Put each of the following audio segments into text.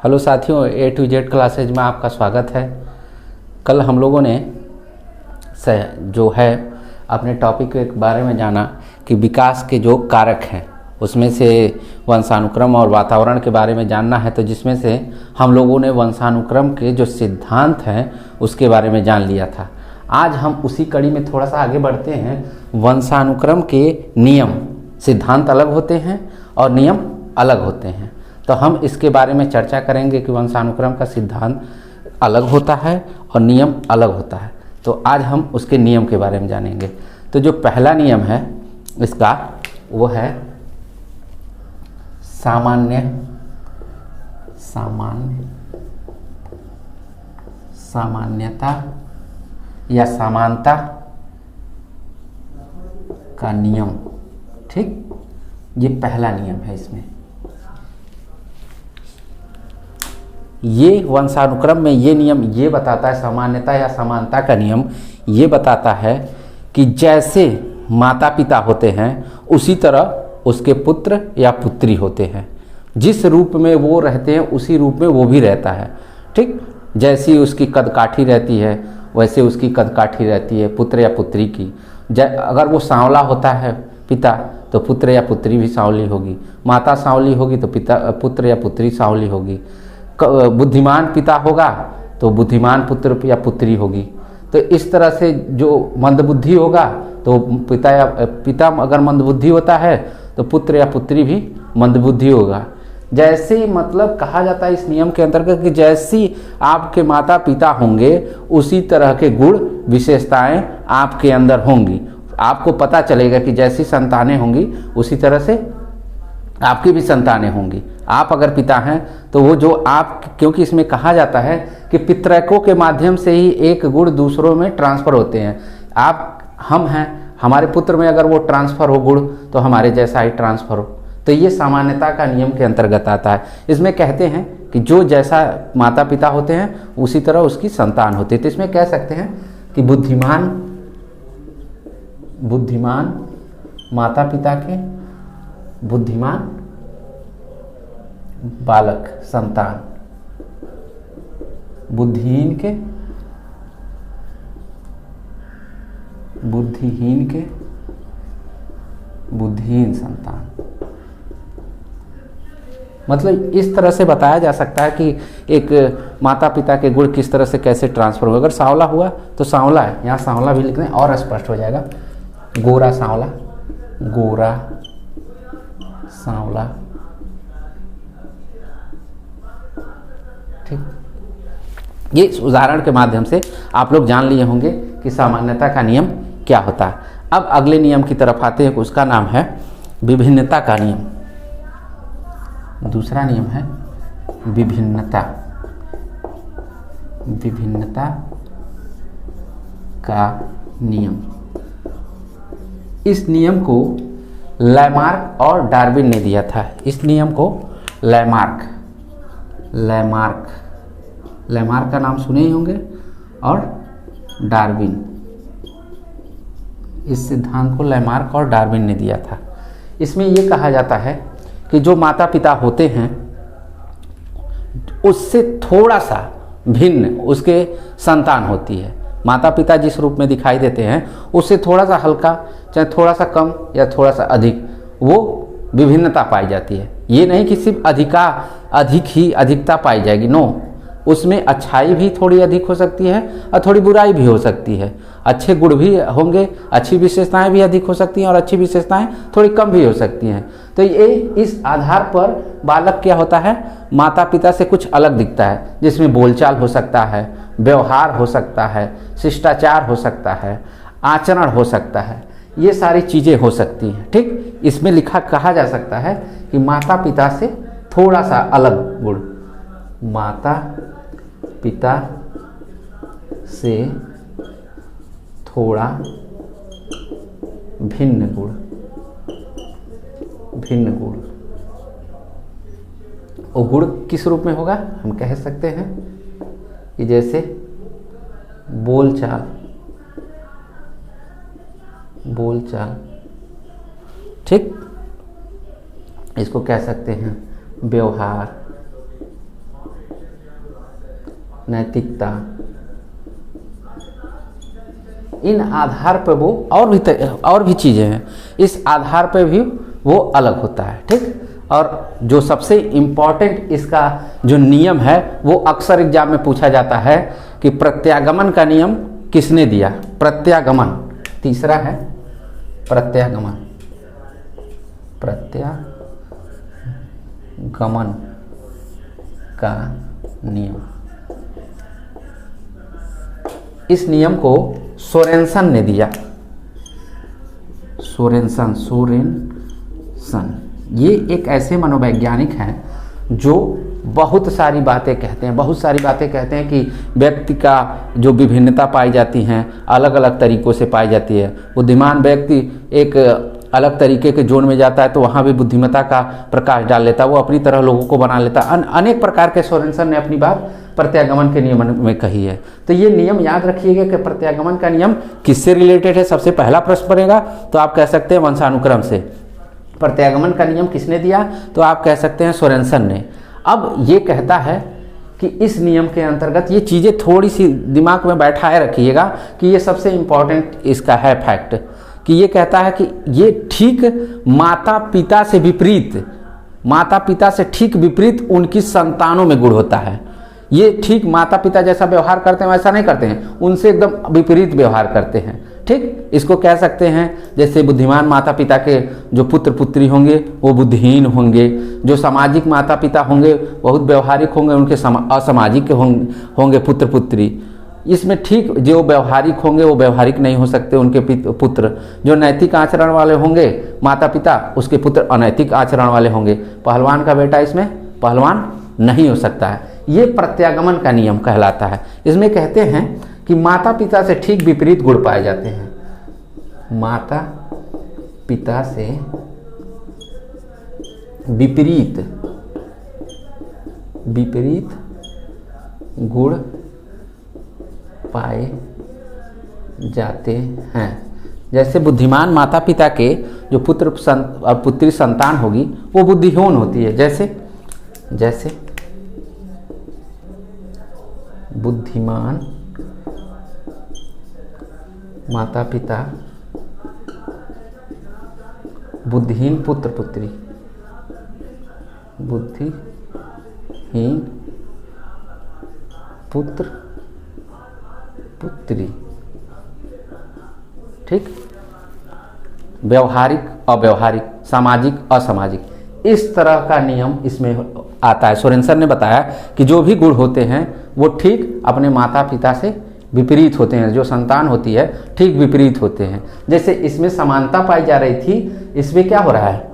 Hello साथियों, A to Z classes में आपका स्वागत है। कल हम लोगों ने जो है अपने टॉपिक के बारे में जाना कि विकास के जो कारक हैं उसमें से वंशानुक्रम और वातावरण के बारे में जानना है, तो जिसमें से हम लोगों ने वंशानुक्रम के जो सिद्धांत हैं उसके बारे में जान लिया था। आज हम उसी कड़ी में थोड़ा सा आगे बढ़ते हैं। वंशानुक्रम के नियम, सिद्धांत अलग होते हैं और नियम अलग होते हैं, तो हम इसके बारे में चर्चा करेंगे कि वंशानुक्रम का सिद्धांत अलग होता है और नियम अलग होता है। तो आज हम उसके नियम के बारे में जानेंगे। तो जो पहला नियम है इसका वो है सामान्यता या समानता का नियम। ठीक, ये पहला नियम है। इसमें ये वंशानुक्रम में ये नियम ये बताता है, सामान्यता या समानता का नियम ये बताता है कि जैसे माता पिता होते हैं उसी तरह उसके पुत्र या पुत्री होते हैं। जिस रूप में वो रहते हैं उसी रूप में वो भी रहता है। ठीक, जैसी उसकी कदकाठी रहती है वैसे उसकी कदकाठी रहती है पुत्र या पुत्री की। अगर वो सांवला होता है पिता तो पुत्र या पुत्री भी सांवली होगी, माता सांवली होगी तो पुत्र या पुत्री सांवली होगी। बुद्धिमान पिता होगा तो बुद्धिमान पुत्र या पुत्री होगी। तो इस तरह से जो मंदबुद्धि होगा तो पिता अगर मंदबुद्धि होता है तो पुत्र या पुत्री भी मंदबुद्धि होगा। जैसे मतलब कहा जाता है इस नियम के अंतर्गत कि जैसी आपके माता पिता होंगे उसी तरह के गुण विशेषताएं आपके अंदर होंगी। आपको पता चलेगा कि जैसी संतानें होंगी उसी तरह से आपकी भी संतानें होंगी। आप अगर पिता हैं तो वो जो आप, क्योंकि इसमें कहा जाता है कि पितरकों के माध्यम से ही एक गुण दूसरों में ट्रांसफ़र होते हैं। हम हैं, हमारे पुत्र में अगर वो ट्रांसफ़र हो गुण तो हमारे जैसा ही ट्रांसफ़र हो। तो ये सामान्यता का नियम के अंतर्गत आता है। इसमें कहते हैं कि जो जैसा माता पिता होते हैं उसी तरह उसकी संतान होती है। तो इसमें कह सकते हैं कि बुद्धिमान माता पिता के बुद्धिमान बालक संतान, बुद्धिहीन के बुद्धिहीन संतान। मतलब इस तरह से बताया जा सकता है कि एक माता पिता के गुण किस तरह से कैसे ट्रांसफर हो। अगर सांवला हुआ तो सांवला है, यहाँ सांवला भी लिखने और स्पष्ट हो जाएगा। गोरा सांवला, गोरा सांवला। ठीक, ये उदाहरण के माध्यम से आप लोग जान लिए होंगे कि सामान्यता का नियम क्या होता है। अब अगले नियम की तरफ आते हैं, उसका नाम है विभिन्नता का नियम। दूसरा नियम है विभिन्नता का नियम। इस नियम को लैमार्क और डार्विन ने दिया था। इस नियम को लैमार्क का नाम सुने ही होंगे, और डार्विन, इस सिद्धांत को लैमार्क और डार्विन ने दिया था। इसमें यह कहा जाता है कि जो माता पिता होते हैं उससे थोड़ा सा भिन्न उसके संतान होती है। माता पिता जिस रूप में दिखाई देते हैं उससे थोड़ा सा हल्का, चाहे थोड़ा सा कम या थोड़ा सा अधिक, वो विभिन्नता पाई जाती है। ये नहीं कि सिर्फ अधिकता पाई जाएगी, नो, उसमें अच्छाई भी थोड़ी अधिक हो सकती है और थोड़ी बुराई भी हो सकती है। अच्छे गुण भी होंगे, अच्छी विशेषताएं भी अधिक हो सकती हैं और अच्छी विशेषताएं थोड़ी कम भी हो सकती हैं। तो ये इस आधार पर बालक क्या होता है, माता पिता से कुछ अलग दिखता है, जिसमें बोलचाल हो सकता है, व्यवहार हो सकता है, शिष्टाचार हो सकता है, आचरण हो सकता है, ये सारी चीज़ें हो सकती हैं। ठीक, इसमें कहा जा सकता है कि माता पिता से थोड़ा सा अलग गुण, माता पिता से थोड़ा भिन्न गुण। वो गुण किस रूप में होगा, हम कह सकते हैं कि जैसे बोलचाल, ठीक, इसको कह सकते हैं व्यवहार, नैतिकता, इन आधार पर वो और भी चीज़ें हैं, इस आधार पर भी वो अलग होता है। ठीक, और जो सबसे इम्पॉर्टेंट इसका जो नियम है वो अक्सर एग्जाम में पूछा जाता है कि प्रत्यागमन का नियम किसने दिया। प्रत्यागमन, तीसरा है प्रत्यागमन, प्रत्यागमन का नियम। इस नियम को सोरेनसन ने दिया। सोरेनसन, ये एक ऐसे मनोवैज्ञानिक हैं जो बहुत सारी बातें कहते हैं कि व्यक्ति का जो विभिन्नता पाई जाती हैं अलग अलग तरीक़ों से पाई जाती है। बुद्धिमान व्यक्ति एक अलग तरीके के जोन में जाता है तो वहाँ भी बुद्धिमत्ता का प्रकाश डाल लेता है, वो अपनी तरह लोगों को बना लेता है। अनेक प्रकार के सोरेनसन ने अपनी बात प्रत्यागमन के नियम में कही है। तो ये नियम याद रखिएगा कि प्रत्यागमन का नियम किससे रिलेटेड है। सबसे पहला प्रश्न बनेगा तो आप कह सकते हैं वंशानुक्रम से। प्रत्यागमन का नियम किसने दिया, तो आप कह सकते हैं सोरेनसन ने। अब ये कहता है कि इस नियम के अंतर्गत ये चीज़ें थोड़ी सी दिमाग में बैठाए रखिएगा कि ये सबसे इम्पॉर्टेंट इसका है फैक्ट, कि ये कहता है कि ये ठीक माता पिता से ठीक विपरीत उनकी संतानों में गुण होता है। ये ठीक माता पिता जैसा व्यवहार करते हैं वैसा नहीं करते हैं, उनसे एकदम विपरीत व्यवहार करते हैं। ठीक, इसको कह सकते हैं जैसे बुद्धिमान माता पिता के जो पुत्र पुत्री होंगे वो बुद्धिहीन होंगे, जो सामाजिक माता पिता होंगे बहुत व्यवहारिक होंगे, उनके असामाजिक होंगे पुत्र पुत्री। इसमें ठीक जो व्यवहारिक होंगे वो व्यवहारिक नहीं हो सकते उनके पुत्र, जो नैतिक आचरण वाले होंगे माता पिता उसके पुत्र अनैतिक आचरण वाले होंगे। पहलवान का बेटा इसमें पहलवान नहीं हो सकता है। ये प्रत्यागमन का नियम कहलाता है। इसमें कहते हैं कि माता पिता से ठीक विपरीत गुण पाए जाते हैं। माता पिता से विपरीत गुण पाए जाते हैं। जैसे बुद्धिमान माता पिता के जो पुत्र और पुत्री संतान होगी वो बुद्धिहीन होती है। जैसे बुद्धिमान माता पिता बुद्धिहीन पुत्र पुत्री, बुद्धिहीन पुत्र पुत्री। ठीक, व्यवहारिक अव्यवहारिक, सामाजिक असामाजिक, इस तरह का नियम इसमें आता है। सोरेनसन ने बताया कि जो भी गुण होते हैं वो ठीक अपने माता पिता से विपरीत होते हैं, जो संतान होती है ठीक विपरीत होते हैं। जैसे इसमें समानता पाई जा रही थी, इसमें क्या हो रहा है,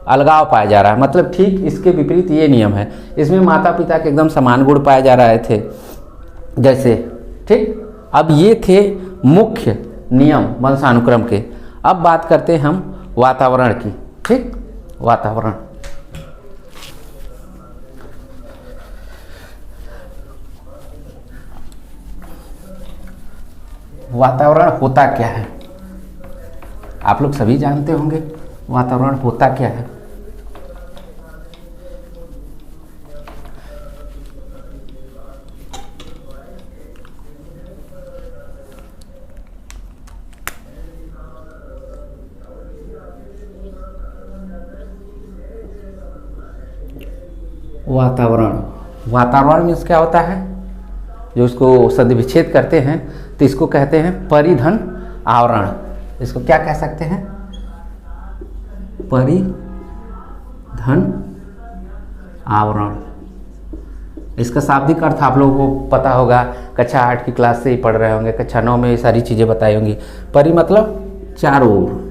अलगाव पाया जा रहा है। मतलब ठीक इसके विपरीत ये नियम है, इसमें माता पिता के एकदम समान गुण पाए जा रहे थे जैसे। ठीक, अब ये थे मुख्य नियम वंशानुक्रम के। अब बात करते हैं हम वातावरण की। ठीक, वातावरण, वातावरण होता क्या है आप लोग सभी जानते होंगे। वातावरण होता क्या है? वातावरण मीन्स क्या होता है, जो इसको सदी विच्छेद करते हैं तो इसको कहते हैं परिधन आवरण। इसको क्या कह सकते हैं, परिधन आवरण। इसका शाब्दिक अर्थ आप लोगों को पता होगा, कक्षा 8 की क्लास से ही पढ़ रहे होंगे, कक्षा 9 में ये सारी चीज़ें बताई होंगी। परि मतलब चारों ओर,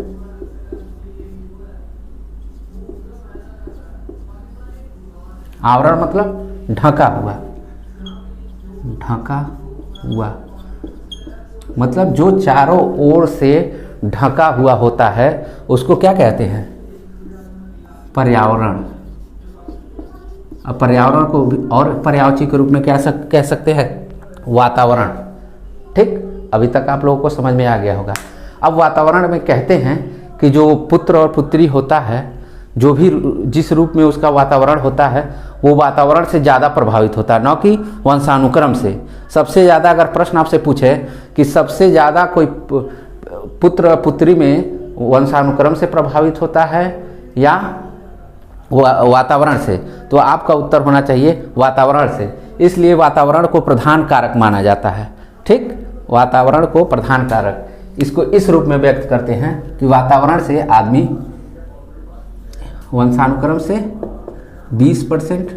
आवरण मतलब ढका हुआ, ढका हुआ मतलब जो चारों ओर से ढका हुआ होता है उसको क्या कहते हैं, पर्यावरण। अब पर्यावरण को भी और पर्यायवाची के रूप में क्या कह सकते हैं, वातावरण। ठीक, अभी तक आप लोगों को समझ में आ गया होगा। अब वातावरण में कहते हैं कि जो पुत्र और पुत्री होता है, जो भी जिस रूप में उसका वातावरण होता है वो वातावरण से ज़्यादा प्रभावित होता है, न कि वंशानुक्रम से। सबसे ज़्यादा अगर प्रश्न आपसे पूछे कि सबसे ज़्यादा कोई पुत्र पुत्री में वंशानुक्रम से प्रभावित होता है या वातावरण से, तो आपका उत्तर होना चाहिए वातावरण से। इसलिए वातावरण को प्रधान कारक माना जाता है। ठीक, वातावरण को प्रधान कारक, इसको इस रूप में व्यक्त करते हैं कि वातावरण से आदमी वंशानुक्रम से 20%,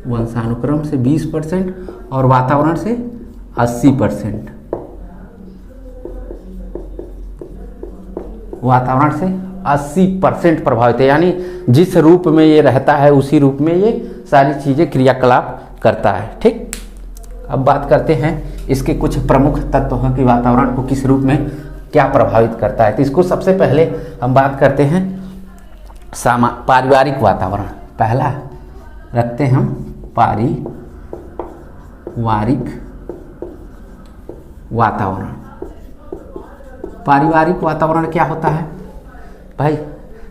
वंशानुक्रम से 20% और वातावरण से 80%, वातावरण से 80% प्रभावित है। यानी जिस रूप में ये रहता है उसी रूप में ये सारी चीज़ें क्रियाकलाप करता है। ठीक, अब बात करते हैं इसके कुछ प्रमुख तत्व हैं कि वातावरण को किस रूप में क्या प्रभावित करता है। तो इसको सबसे पहले हम बात करते हैं पारिवारिक वातावरण। पहला रखते हैं हम पारिवारिक वातावरण। पारिवारिक वातावरण क्या होता है भाई?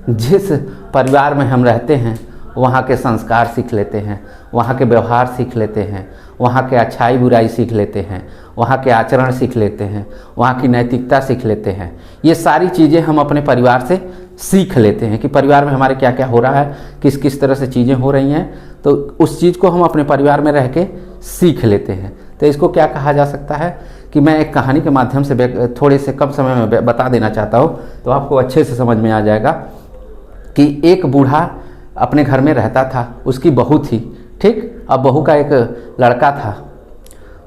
जिस परिवार में हम रहते हैं वहाँ के संस्कार सीख लेते हैं, वहाँ के व्यवहार सीख लेते हैं, वहाँ के अच्छाई बुराई सीख लेते हैं, वहाँ के आचरण सीख लेते हैं, वहाँ की नैतिकता सीख लेते हैं। ये सारी चीज़ें हम अपने परिवार से सीख लेते हैं कि परिवार में हमारे क्या क्या हो रहा है, किस किस तरह से चीज़ें हो रही हैं, तो उस चीज़ को हम अपने परिवार में रह के सीख लेते हैं। तो इसको क्या कहा जा सकता है कि मैं एक कहानी के माध्यम से थोड़े से कम समय में बता देना चाहता हूँ, तो आपको अच्छे से समझ में आ जाएगा कि एक बूढ़ा अपने घर में रहता था, उसकी बहू थी। ठीक, अब बहू का एक लड़का था,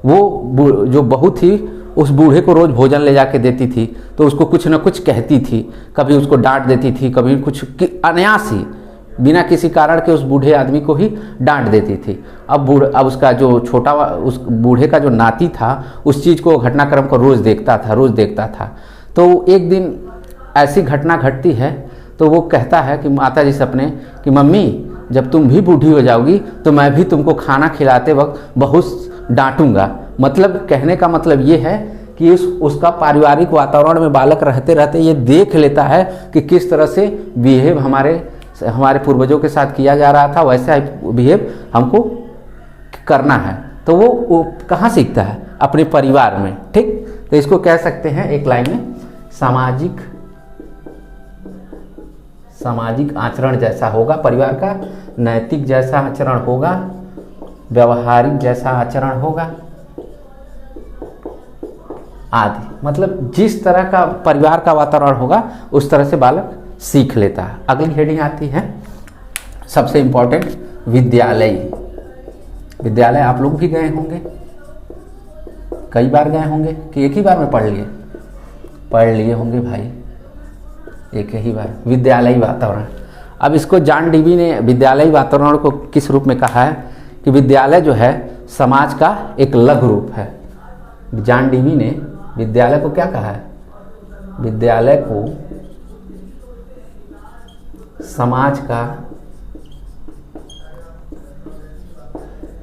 वो जो बहू थी उस बूढ़े को रोज़ भोजन ले जाके देती थी, तो उसको कुछ ना कुछ कहती थी, कभी उसको डांट देती थी, कभी कुछ अनायास ही बिना किसी कारण के उस बूढ़े आदमी को ही डांट देती थी। अब उसका जो उस बूढ़े का जो नाती था उस चीज़ को, घटनाक्रम को रोज़ देखता था। तो एक दिन ऐसी घटना घटती है तो वो कहता है कि माता जी से अपने कि मम्मी जब तुम भी बूढ़ी हो जाओगी तो मैं भी तुमको खाना खिलाते वक्त बहुत डांटूंगा। मतलब कहने का मतलब ये है कि उसका पारिवारिक वातावरण में बालक रहते रहते ये देख लेता है कि किस तरह से बिहेव हमारे पूर्वजों के साथ किया जा रहा था, वैसा बिहेव हमको करना है। तो वो कहाँ सीखता है? अपने परिवार में। ठीक, तो इसको कह सकते हैं एक लाइन में सामाजिक आचरण जैसा होगा परिवार का, नैतिक जैसा आचरण होगा, व्यवहारिक जैसा आचरण होगा आदि। मतलब जिस तरह का परिवार का वातावरण होगा उस तरह से बालक सीख लेता है। अगली हेडिंग आती है सबसे इम्पोर्टेंट, विद्यालय। विद्यालय आप लोग भी गए होंगे, कई बार गए होंगे कि एक ही बार में पढ़ लिए होंगे भाई, एक ही बार। विद्यालयी वातावरण, अब इसको जॉन डीवी ने विद्यालयी वातावरण को किस रूप में कहा है कि विद्यालय जो है समाज का एक लघु रूप है। जॉन डीवी ने विद्यालय को क्या कहा है? विद्यालय को समाज का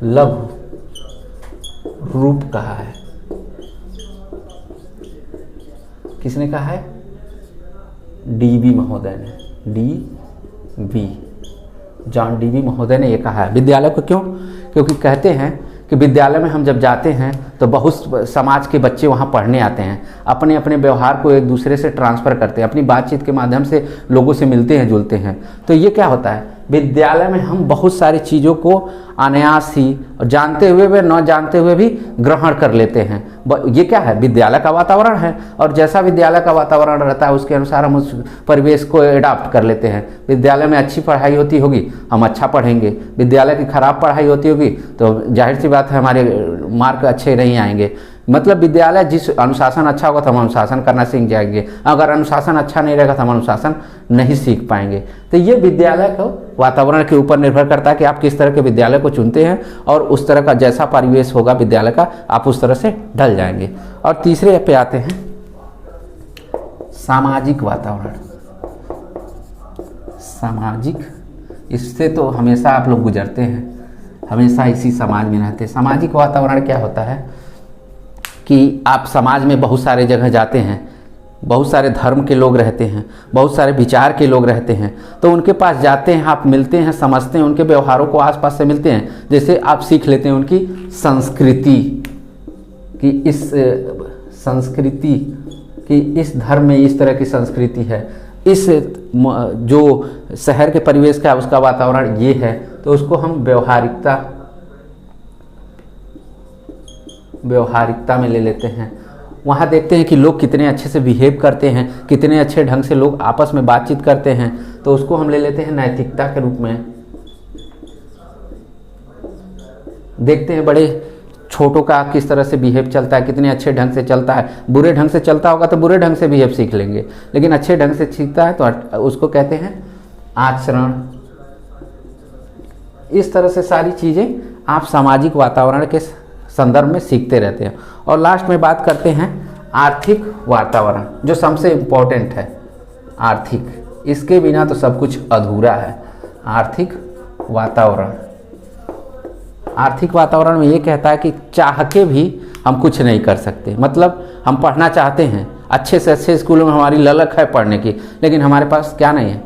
लघु रूप कहा है। किसने कहा है? डीवी महोदय ने, जॉन डीवी महोदय ने ये कहा है। विद्यालय को क्यों? क्योंकि कहते हैं कि विद्यालय में हम जब जाते हैं तो बहुत समाज के बच्चे वहाँ पढ़ने आते हैं, अपने अपने व्यवहार को एक दूसरे से ट्रांसफ़र करते हैं, अपनी बातचीत के माध्यम से लोगों से मिलते हैं जुलते हैं। तो ये क्या होता है, विद्यालय में हम बहुत सारी चीज़ों को अनायास ही जानते हुए व न जानते हुए भी ग्रहण कर लेते हैं। ये क्या है? विद्यालय का वातावरण है, और जैसा विद्यालय का वातावरण रहता है उसके अनुसार हम उस परिवेश को एडाप्ट कर लेते हैं। विद्यालय में अच्छी पढ़ाई होती होगी हम अच्छा पढ़ेंगे, विद्यालय की खराब पढ़ाई होती होगी तो जाहिर सी बात है हमारे मार्क अच्छे नहीं आएंगे। मतलब विद्यालय जिस अनुशासन अच्छा होगा तो हम अनुशासन करना सीख जाएंगे, अगर अनुशासन अच्छा नहीं रहेगा तो हम अनुशासन नहीं सीख पाएंगे। तो ये विद्यालय को वातावरण के ऊपर निर्भर करता है कि आप किस तरह के विद्यालय को चुनते हैं, और उस तरह का जैसा परिवेश होगा विद्यालय का आप उस तरह से ढल जाएंगे। और तीसरे पे आते हैं सामाजिक वातावरण। सामाजिक, इससे तो हमेशा आप लोग गुजरते हैं, हमेशा इसी समाज में रहते हैं। सामाजिक वातावरण क्या होता है कि आप समाज में बहुत सारे जगह जाते हैं, बहुत सारे धर्म के लोग रहते हैं, बहुत सारे विचार के लोग रहते हैं, तो उनके पास जाते हैं, आप मिलते हैं, समझते हैं, उनके व्यवहारों को आसपास से मिलते हैं। जैसे आप सीख लेते हैं उनकी संस्कृति कि इस संस्कृति कि इस धर्म में इस तरह की संस्कृति है, इस जो शहर के परिवेश का उसका वातावरण ये है, तो उसको हम व्यवहारिकता में ले लेते हैं। वहाँ देखते हैं कि लोग कितने अच्छे से बिहेव करते हैं, कितने अच्छे ढंग से लोग आपस में बातचीत करते हैं, तो उसको हम ले लेते हैं नैतिकता के रूप में। देखते हैं बड़े छोटों का किस तरह से बिहेव चलता है, कितने अच्छे ढंग से चलता है। बुरे ढंग से चलता होगा तो बुरे ढंग से बिहेव सीख लेंगे, लेकिन अच्छे ढंग से सीखता है तो उसको कहते हैं आचरण। इस तरह से सारी चीज़ें आप सामाजिक वातावरण के संदर्भ में सीखते रहते हैं। और लास्ट में बात करते हैं आर्थिक वातावरण, जो सबसे इम्पोर्टेंट है। आर्थिक, इसके बिना तो सब कुछ अधूरा है। आर्थिक वातावरण, आर्थिक वातावरण में ये कहता है कि चाह के भी हम कुछ नहीं कर सकते। मतलब हम पढ़ना चाहते हैं, अच्छे से अच्छे स्कूलों में हमारी ललक है पढ़ने की, लेकिन हमारे पास क्या नहीं है?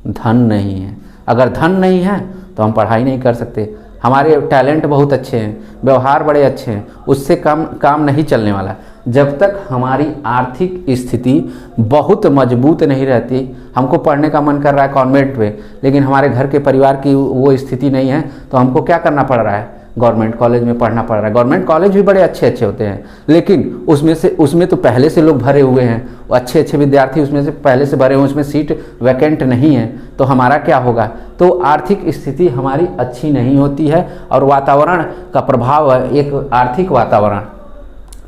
धन नहीं है। अगर धन नहीं है तो हम पढ़ाई नहीं कर सकते। हमारे टैलेंट बहुत अच्छे हैं, व्यवहार बड़े अच्छे हैं, उससे काम नहीं चलने वाला। जब तक हमारी आर्थिक स्थिति बहुत मजबूत नहीं रहती, हमको पढ़ने का मन कर रहा है कॉन्वेंट में, लेकिन हमारे घर के परिवार की वो स्थिति नहीं है, तो हमको क्या करना पड़ रहा है? गवर्नमेंट कॉलेज में पढ़ना पड़ रहा है। गवर्नमेंट कॉलेज भी बड़े अच्छे अच्छे होते हैं, लेकिन उसमें तो पहले से लोग भरे हुए हैं, अच्छे अच्छे विद्यार्थी उसमें से पहले से भरे हुए, उसमें सीट वैकेंट नहीं है, तो हमारा क्या होगा? तो आर्थिक स्थिति हमारी अच्छी नहीं होती है। और वातावरण का प्रभाव है, एक आर्थिक वातावरण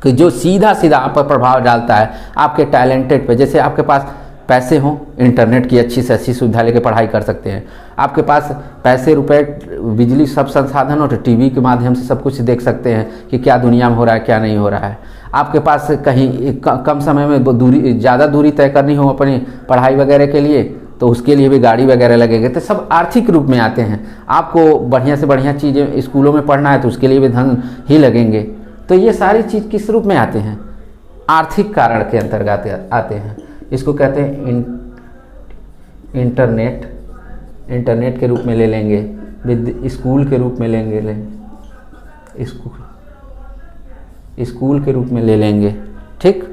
कि जो सीधा सीधा आप पर प्रभाव डालता है आपके टैलेंटेड पे। जैसे आपके पास पैसे हों, इंटरनेट की अच्छी से अच्छी सुविधा लेके पढ़ाई कर सकते हैं। आपके पास पैसे, रुपए, बिजली, सब संसाधन हो तो टीवी के माध्यम से सब कुछ देख सकते हैं कि क्या दुनिया में हो रहा है, क्या नहीं हो रहा है। आपके पास कहीं कम समय में ज़्यादा दूरी तय करनी हो अपनी पढ़ाई वगैरह के लिए, तो उसके लिए भी गाड़ी वगैरह लगेंगे। तो सब आर्थिक रूप में आते हैं। आपको बढ़िया से बढ़िया चीज़ें स्कूलों में पढ़ना है तो उसके लिए भी धन ही लगेंगे। तो ये सारी चीज़ किस रूप में आते हैं? आर्थिक कारण के अंतर्गत आते हैं। इसको कहते हैं इंटरनेट के रूप में ले लेंगे, स्कूल के रूप में लेंगे, स्कूल के रूप में ले लेंगे, ठीक,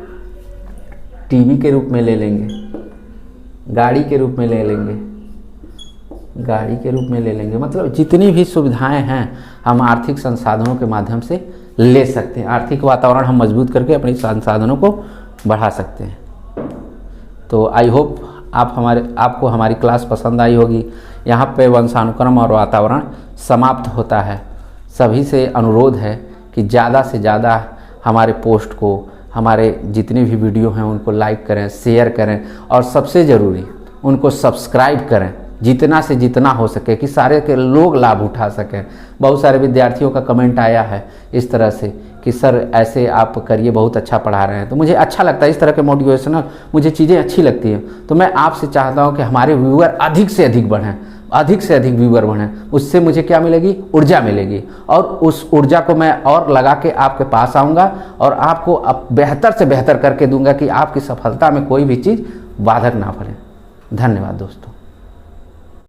टीवी के रूप में ले लेंगे, गाड़ी के रूप में ले लेंगे, मतलब जितनी भी सुविधाएं हैं हम आर्थिक संसाधनों के माध्यम से ले सकते हैं। आर्थिक वातावरण हम मजबूत करके अपने संसाधनों को बढ़ा सकते हैं। तो आई होप आपको हमारी क्लास पसंद आई होगी। यहाँ पे वंशानुक्रम और वातावरण समाप्त होता है। सभी से अनुरोध है कि ज़्यादा से ज़्यादा हमारे पोस्ट को, हमारे जितने भी वीडियो हैं उनको लाइक करें, शेयर करें, और सबसे ज़रूरी उनको सब्सक्राइब करें जितना से जितना हो सके, कि सारे के लोग लाभ उठा सकें। बहुत सारे विद्यार्थियों का कमेंट आया है इस तरह से कि सर ऐसे आप करिए, बहुत अच्छा पढ़ा रहे हैं। तो मुझे अच्छा लगता है, इस तरह के मोटिवेशनल मुझे चीज़ें अच्छी लगती हैं। तो मैं आपसे चाहता हूं कि हमारे व्यूअर अधिक से अधिक बढ़ें, अधिक से अधिक व्यूअर बढ़ें। उससे मुझे क्या मिलेगी? ऊर्जा मिलेगी, और उस ऊर्जा को मैं और लगा के आपके पास आऊँगा और आपको अब बेहतर से बेहतर करके दूंगा कि आपकी सफलता में कोई भी चीज़ बाधक ना पड़े। धन्यवाद दोस्तों।